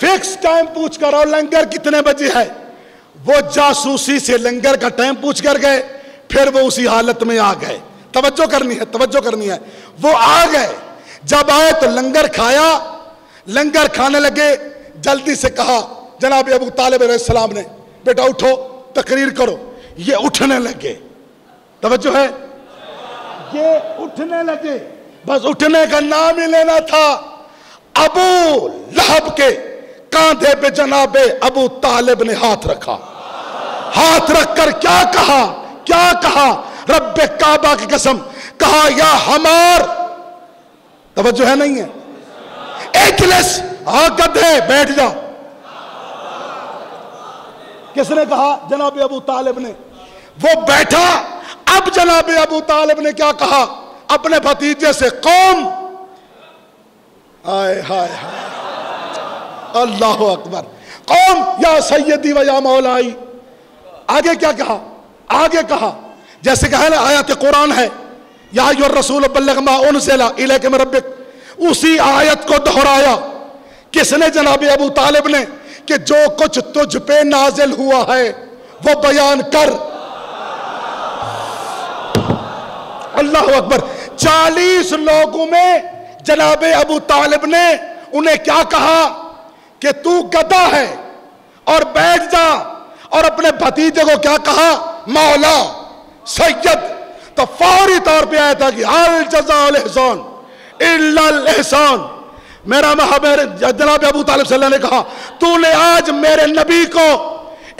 Fix time पूछ कर आओ लंगर कितने बजे है। वो जासूसी से लंगर का टाइम पूछ कर गए, फिर वो उसी हालत में आ गए। तवज्जो करनी है, तवज्जो करनी है। वो आ गए, जब आए तो लंगर खाया, लंगर खाने लगे, जल्दी से कहा जनाब अबू तालिब अलैहिस्सलाम ने, बेटा उठो तकरीर करो। ये उठने लगे, तवज्जो है, ये उठने लगे, बस उठने का नाम ही लेना था। अबू लहब के कांधे पे जनाबे अबू तालिब ने हाथ रखा। हाथ रखकर क्या कहा, क्या कहा? रब्बे काबा की कसम, कहा या हमार, तवज्जो है नहीं है, इजलिस, गधे बैठ जा। किसने कहा? जनाब अबू तालिब ने। वो बैठा। अब जनाब अबू तालिब ने क्या कहा अपने भतीजे से? कौम, हाय हाय हाय, अल्लाह अकबर, कौम या सैयदी व या मौलाई। आगे क्या कहा? आगे कहा जैसे कहा ना आयत कुरान है, या अय्युहर रसूल बल्लिग मा उनज़िला इलैका मिन रब्बिक, उसी आयत को दोहराया। किसने? जनाब अबू तालिब ने, कि जो कुछ तुझ पे नाजिल हुआ है वो बयान कर। अल्लाह अकबर। 40 लोगों में जनाब अबू तालिब ने उन्हें क्या कहा कि तू गधा है और बैठ जा, और अपने भतीजे को क्या कहा? मौला, सैयद। तो फौरी तौर पे आया था कि अल जज़ाउल इहसान इल्लल इहसान। मेरा जनाब अबू तालिब सल्लल्लाहु अलैहि वसल्लम ने कहा, तूने आज मेरे नबी को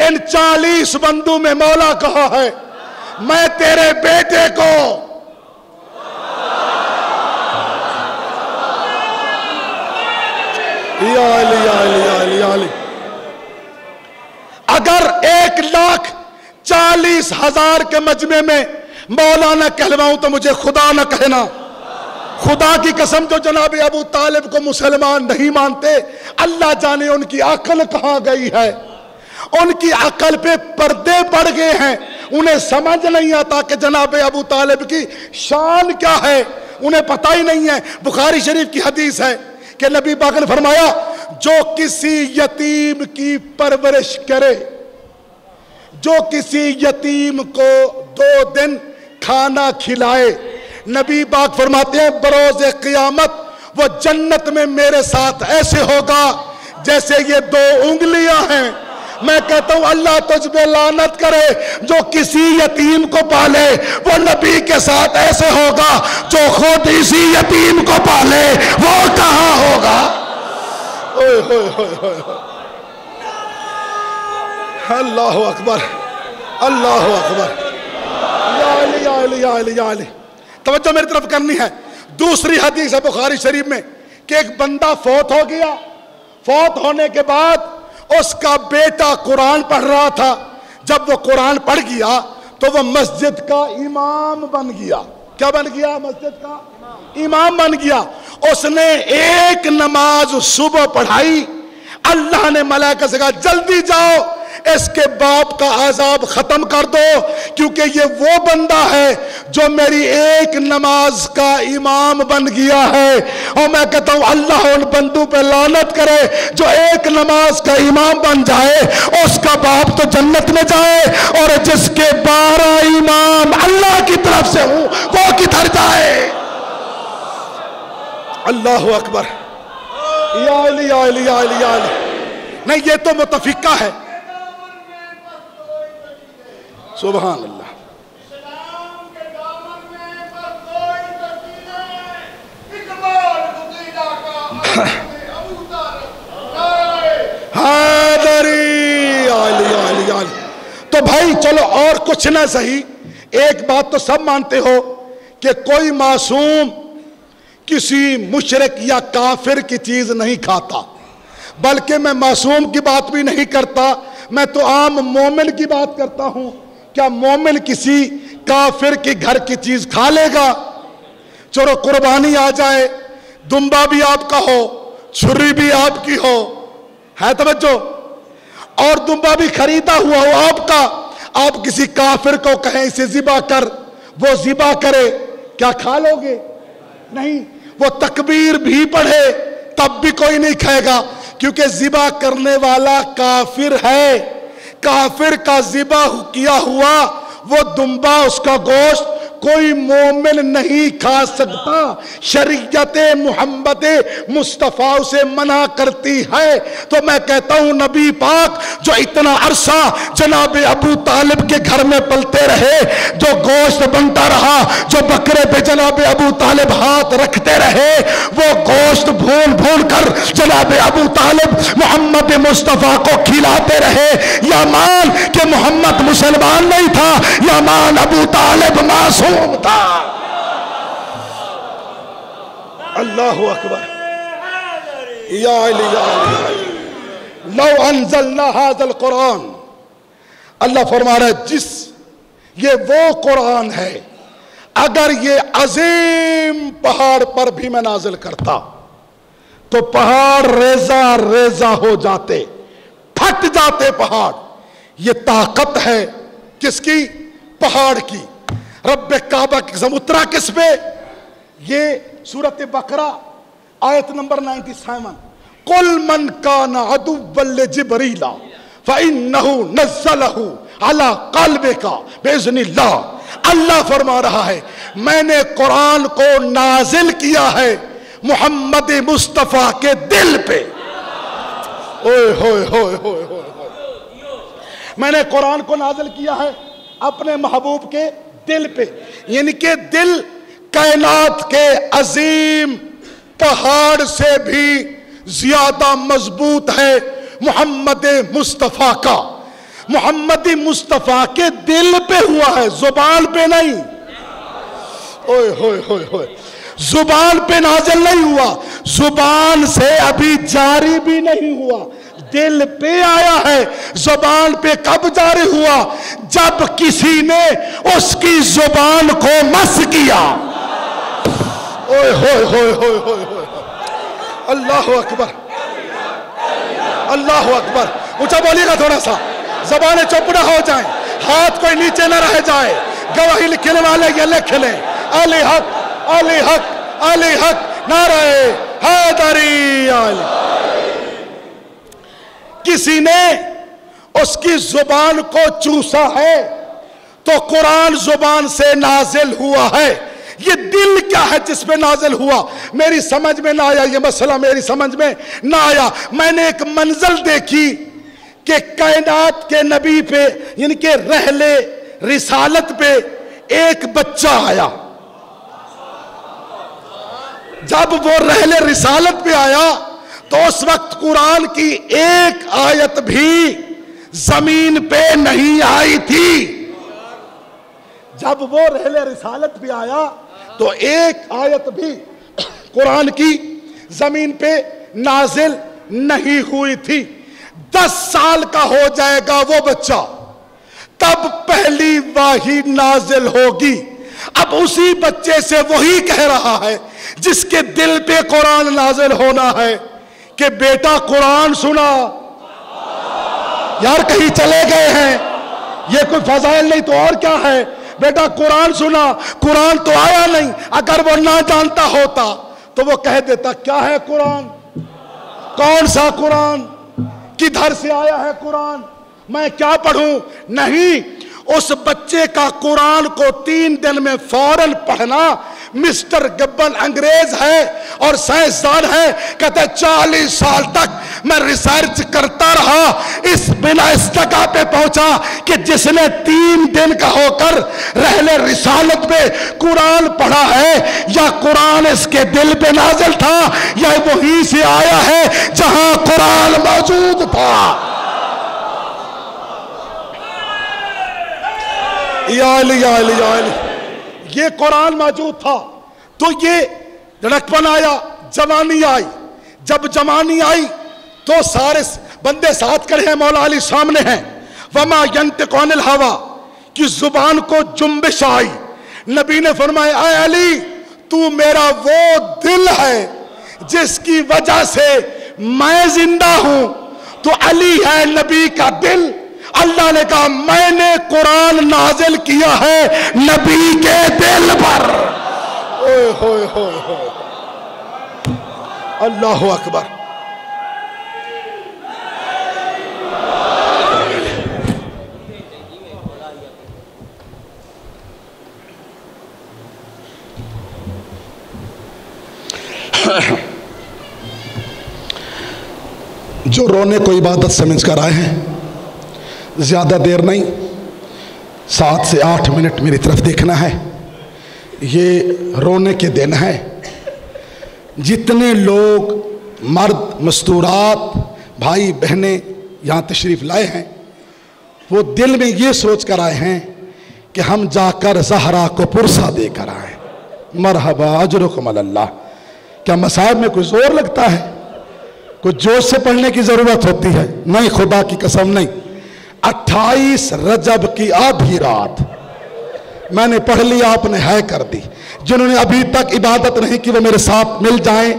इन 40 बंदों में मौला कहा है, मैं तेरे बेटे को या अली या अली या अली या अली। अगर 1,40,000 के मजमे में मौला न कहलवाऊं तो मुझे खुदा न कहना। खुदा की कसम, जो जनाब अबू तालिब को मुसलमान नहीं मानते, अल्लाह जाने उनकी अकल कहां गई है। उनकी अकल पे पर्दे पड़ गए हैं, उन्हें समझ नहीं आता कि जनाब अबू तालिब की शान क्या है, उन्हें पता ही नहीं है। बुखारी शरीफ की हदीस है कि नबी पाक ने फरमाया, जो किसी यतीम की परवरिश करे, जो किसी यतीम को 2 दिन खाना खिलाए, नबी पाक फरमाते हैं बरोज़े क़यामत वो जन्नत में मेरे साथ ऐसे होगा जैसे ये 2 उंगलियां हैं। मैं कहता हूं अल्लाह तुझ पे लानत करे, जो किसी यतीम को पाले वो नबी के साथ ऐसे होगा, जो खुद इसी यतीम को पाले वो कहां होगा। ओए होए होए होए, अल्लाह अकबर, अल्लाह अकबर। या अली या अली या अली या अली। तवज्जो मेरी तरफ करनी है। दूसरी हदीस है बुखारी शरीफ में कि एक बंदा फौत हो गया। फौत होने के बाद उसका बेटा कुरान पढ़ रहा था। जब वो कुरान पढ़ गया तो वो मस्जिद का इमाम बन गया। क्या बन गया? मस्जिद का इमाम बन गया। उसने एक नमाज सुबह पढ़ाई। अल्लाह ने मलाइका से कहा जल्दी जाओ इसके बाप का अजाब खत्म कर दो, क्योंकि ये वो बंदा है जो मेरी एक नमाज का इमाम बन गया है। और मैं कहता हूं अल्लाह उन बंदों पे लानत करे जो एक नमाज का इमाम बन जाए, उसका बाप तो जन्नत में जाए, और जिसके 12 इमाम अल्लाह की तरफ से हूं वो किधर जाए। अल्लाह अकबर। या अली या अली या अली या अली। नहीं, ये तो मुतफिका है। सुभान अल्लाह। तो भाई चलो और कुछ ना सही, एक बात तो सब मानते हो कि कोई मासूम किसी मुशरिक या काफिर की चीज नहीं खाता। बल्कि मैं मासूम की बात भी नहीं करता, मैं तो आम मोमिन की बात करता हूं। क्या मोमिन किसी काफिर के घर की चीज खा लेगा? चलो कुर्बानी आ जाए, दुम्बा भी आपका हो, छुरी भी आपकी हो, है तवज्जो, और दुम्बा भी खरीदा हुआ हो आपका, आप किसी काफिर को कहें इसे ज़िबा कर, वो ज़िबा करे, क्या खा लोगे? नहीं। वो तकबीर भी पढ़े तब भी कोई नहीं खाएगा, کیونکہ ذبح کرنے والا کافر ہے. کافر کا ذبح کیا ہوا وہ دمبا، اس کا گوشت کوئی مومن نہیں کھا سکتا. شریعت محمد مصطفیٰ اسے منع کرتی ہے. تو میں کہتا ہوں نبی پاک جو اتنا عرصہ جناب ابو طالب کے گھر میں پلتے رہے، جو گوشت بنتا رہا، جو بکرے پہ جناب ابو طالب ہاتھ رکھتے رہے، وہ گوشت بھون بھون کر جناب ابو طالب محمد مصطفیٰ کو کھلاتے رہے. یا مان کہ محمد مسلمان نہیں تھا، یا مان ابو طالب معصوم تھا. اللہ اکبر. یا علی یا علی لو انزلنا هذا القرآن، اللہ فرما رہا ہے جس یہ وہ قرآن ہے اگر یہ عظیم پہاڑ پر بھی میں نازل کرتا تو پہاڑ ریزہ ریزہ ہو جاتے، پھٹ جاتے پہاڑ. یہ طاقت ہے کس کی؟ پہاڑ کی. رب کعبہ کی قسم. اترا کس پہ؟ یہ سورۃ بقرہ آیت نمبر 97. قل من کان عدوا لجبریل فإنہ نزلہ علی قلبک بإذن اللہ. اللہ فرما رہا ہے میں نے قرآن کو نازل کیا ہے محمد مصطفیٰ کے دل پہ. اوئے ہوئے ہوئے ہوئے ہوئے. میں نے قرآن کو نازل کیا ہے اپنے محبوب کے دل پہ. یعنی کہ دل کائنات کے عظیم پہاڑ سے بھی زیادہ مضبوط ہے محمد مصطفیٰ کا. محمد مصطفیٰ کے دل پہ ہوا ہے، زبان پہ نہیں. اوئے ہوئے ہوئے ہوئے. زبان پہ نازل نہیں ہوا، زبان سے ابھی جاری بھی نہیں ہوا، دل پہ آیا ہے. زبان پہ کب جاری ہوا؟ جب کسی نے اس کی زبان کو مس کیا. اوئے ہوئے ہوئے ہوئے ہوئے ہوئے. اللہ اکبر اللہ اکبر. اونچا بولیے گا تھوڑا سا، زبانیں چپ نہ ہو جائیں، ہاتھ کوئی نیچے نہ رہ جائے. گواہی لکھنے والے یہ لکھ لیں علی حق علی حق علی حق نعرہ حیدری. کسی نے اس کی زبان کو چوسا ہے تو قرآن زبان سے نازل ہوا ہے. یہ دل کیا ہے جس پہ نازل ہوا؟ میری سمجھ میں نہ آیا یہ مسئلہ، میری سمجھ میں نہ آیا. میں نے ایک منزل دیکھی کہ کائنات کے نبی پہ یعنی کہ رحل رسالت پہ ایک بچہ آیا. جب وہ رحل رسالت پہ آیا تو اس وقت قرآن کی ایک آیت بھی زمین پہ نہیں آئی تھی. جب وہ رحل رسالت پہ آیا تو ایک آیت بھی قرآن کی زمین پہ نازل نہیں ہوئی تھی. 10 سال کا ہو جائے گا وہ بچہ تب پہلی وحی نازل ہوگی. اب اسی بچے سے وہی کہہ رہا ہے جس کے دل پہ قرآن نازل ہونا ہے کہ بیٹا قرآن سنا. یار کہیں چلے گئے ہیں، یہ کوئی فضائل نہیں تو اور کیا ہے. بیٹا قرآن سنا. قرآن تو آیا نہیں. اگر وہ نہ جانتا ہوتا تو وہ کہہ دیتا کیا ہے قرآن، کون سا قرآن، کدھر سے آیا ہے قرآن، میں کیا پڑھوں. نہیں، اس بچے کا قرآن کو 3 دن میں فوراً پڑھنا. مسٹر گبن انگریز ہے اور سائنسدان ہے، کہتے 40 سال تک میں ریسرچ کرتا رہا، اس بنا اس جگہ پہ پہنچا کہ جس نے 3 دن کا ہو کر رحل رسالت پہ قرآن پڑھا ہے، یا قرآن اس کے دل پہ نازل تھا یا وہیں سے آیا ہے جہاں قرآن موجود تھا. یا علی یا علی یا علی. یہ قرآن موجود تھا تو یہ لڑکپن آیا، جوانی آئی. جب جوانی آئی تو سارے بندے ساتھ کھڑے ہیں، مولا علی سامنے ہیں. وما ینطق عن الہویٰ کی زبان کو جنبش آئی. نبی نے فرمایا اے علی تو میرا وہ دل ہے جس کی وجہ سے میں زندہ ہوں. تو علی ہے نبی کا دل. اللہ نے کہا میں نے قرآن نازل کیا ہے نبی کے دل پر. اوئے ہوئے ہوئے ہوئے. اللہ اکبر. जो रोने को इबादत समझ कर आए हैं, ज़्यादा देर नहीं, 7 से 8 मिनट मेरी तरफ देखना है। ये रोने के दिन है। जितने लोग मर्द, मस्तूरात, भाई बहनें यहाँ तशरीफ़ लाए हैं, वो दिल में ये सोच कर आए हैं कि हम जाकर ज़हरा को पुरसा देकर आए। मरहबा अजरुकुम अल्लाह। क्या मसाहब में कोई ज़ोर लगता है? कुछ जोश से पढ़ने की ज़रूरत होती है? नहीं, खुदा की कसम नहीं। 28 रजब की आधी रात मैंने पढ़ लिया, आपने है कर दी। जिन्होंने अभी तक इबादत नहीं की वो मेरे साथ मिल जाएं,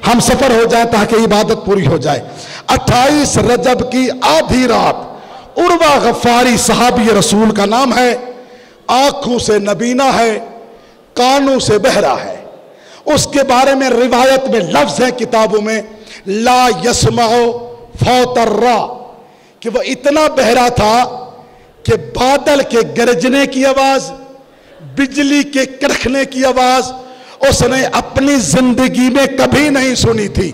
हम सफ़र हो जाए ताकि इबादत पूरी हो जाए। 28 रजब की आधी रात उर्वा गफ़ारी सहाबी रसूल का नाम है। आँखों से नबीना है, कानों से बहरा है। उसके बारे में रिवायत में लफ्ज़ है किताबों में, ला यस्माओ फौतर्रा, कि वह इतना बहरा था कि बादल के गरजने की आवाज़, बिजली के कड़कने की आवाज़ उसने अपनी जिंदगी में कभी नहीं सुनी थी।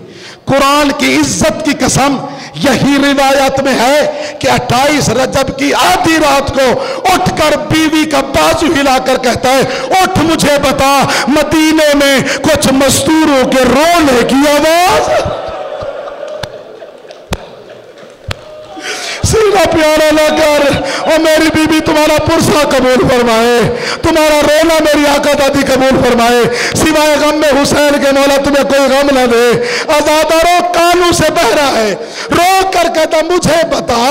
कुरान की इज्जत की कसम यही रिवायत में है कि 28 रजब की आधी रात को उठकर बीवी का बाजू हिलाकर कहता है, उठ मुझे बता, मदीने में कुछ मजदूरों के रोने की आवाज। सीना प्यारा ना कर, और मेरी बीबी तुम्हारा पुरसा कबूल फरमाए, तुम्हारा रोना मेरी आका दादी कबूल फरमाए। सिवाय गम में हुसैन के मौला तुम्हें कोई गम ना दे। आज़ादारो कानों से बहरा है, रो कर कहता मुझे बता,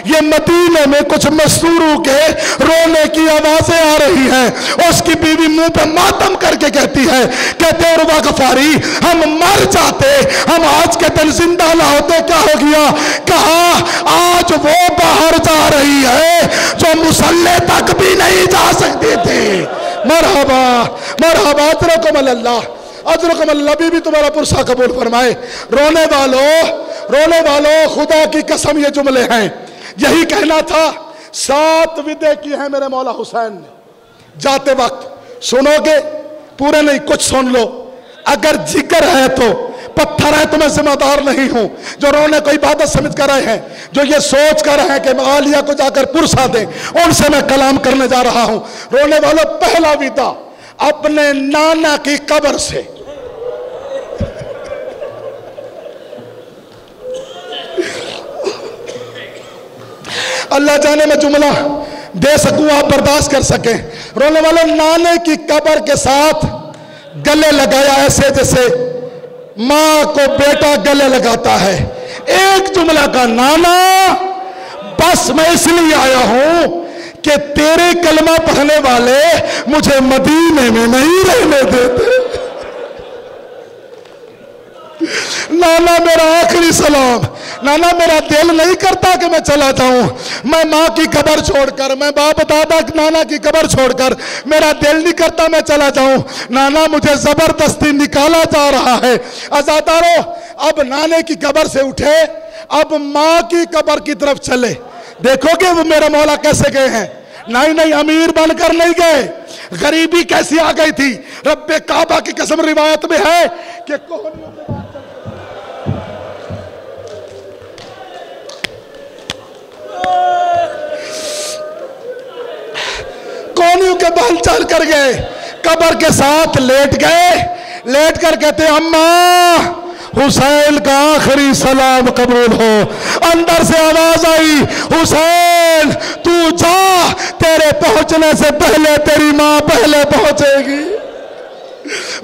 ये मदीने में कुछ मजदूरों के रोने की आवाजें आ रही हैं। उसकी बीवी मुंह पे मातम करके कहती है, कहते उर्वा गफारी हम मर जाते, हम आज के दिन जिंदा ना होते, क्या हो गया? कहा आज वो बाहर जा रही है जो मुसल्ले तक भी नहीं जा सकते थे। मरहबा मरहबा, अजरकुम अल्लाह, अजरकुम अल्लाह। बीबी तुम्हारा पुरसा कबूल फरमाए। रोने वालों, खुदा की कसम ये जुमले हैं, यही कहना था। 7 विदे की है मेरे मौला हुसैन ने। जाते वक्त सुनोगे, पूरे नहीं, कुछ सुन लो। अगर जिक्र है तो पत्थर है तो मैं जिम्मेदार नहीं हूं। जो रोने को इबादत समझ कर रहे हैं, जो ये सोच कर रहे हैं कि आलिया को जाकर पुरसा दें, उनसे मैं कलाम करने जा रहा हूं। रोने वालों, पहला विदा अपने नाना की कब्र से। अल्लाह जाने मैं जुमला दे सकूं, आप बर्दाश्त कर सकें। रोने वालों, नाने की कब्र के साथ गले लगाया ऐसे जैसे माँ को बेटा गले लगाता है। एक जुमला का, नाना बस मैं इसलिए आया हूं कि तेरे कलमा पढ़ने वाले मुझे मदीने में नहीं रहने देते। नाना मेरा आखिरी सलाम, नाना मेरा दिल नहीं करता कि मैं चला जाऊं। मैं माँ की कब्र छोड़कर, मैं बाप दादा नाना की कब्र छोड़कर, मेरा दिल नहीं करता मैं चला जाऊं। नाना मुझे जबरदस्ती निकाला जा रहा है। आज़ादारो, अब नाने की कब्र से उठे, अब माँ की कब्र की तरफ चले। देखोगे वो मेरा मौला कैसे गए हैं। नहीं, अमीर बनकर नहीं गए, गरीबी कैसी आ गई थी। रब्बे काबा की कसम रिवायत में है कि कोहनियों के बाल चल कर गए, कब्र के साथ लेट गए। लेट कर कहते, अम्मा हुसैन का आखिरी सलाम कबूल हो। अंदर से आवाज आई, हुसैन तू जा, तेरे पहुंचने से पहले तेरी मां पहले पहुंचेगी।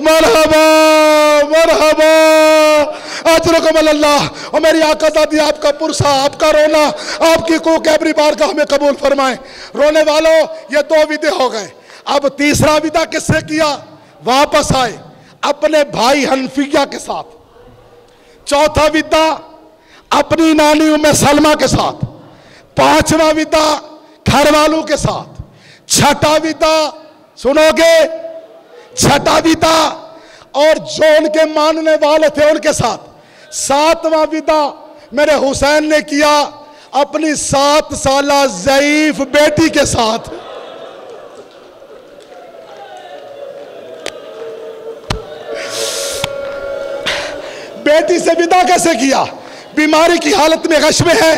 मरहबा मरहबा, अजरकुम अल्लाह। और मेरी आका दादी, आपका पुरसा, आपका रोना, आपकी को कैबरी बार का हमें कबूल फरमाए। रोने वालों, ये 2 विदे हो गए। अब तीसरा विदा किससे किया? वापस आए अपने भाई हनफिया के साथ। चौथा विदा अपनी नानी उम्मे सलमा के साथ। 5वां विदा घर वालों के साथ। छठा विदा सुनोगे, छठा विदा और जो उनके मानने वाले थे उनके साथ। 7वां विदा मेरे हुसैन ने किया अपनी 7 साला ज़ईफ बेटी के साथ। बेटी से विदा कैसे किया? بیماری کی حالت میں غش میں ہے،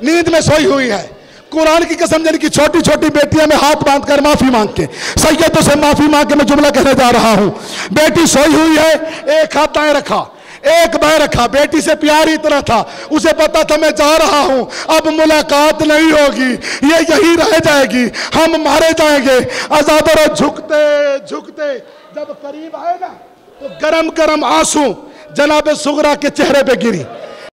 نیند میں سوئی ہوئی ہے، قرآن کی قسم جن کی چھوٹی چھوٹی بیٹیاں میں ہاتھ باندھ کر معافی مانگ کے، سیدوں سے معافی مانگ کے میں جملہ کہنے جا رہا ہوں، بیٹی سوئی ہوئی ہے، ایک ہاتھ دائیں رکھا، ایک بائیں رکھا، بیٹی سے پیار اتنا تھا، اسے پتا تھا میں جا رہا ہوں، اب ملاقات نہیں ہوگی، یہ یہی رہ جائے گی، ہم مارے جائیں گے۔ عزادر جھکتے جھکتے جب قریب آئے نا تو گرم گرم آنسو جناب صغرا کے چہرے پہ گری۔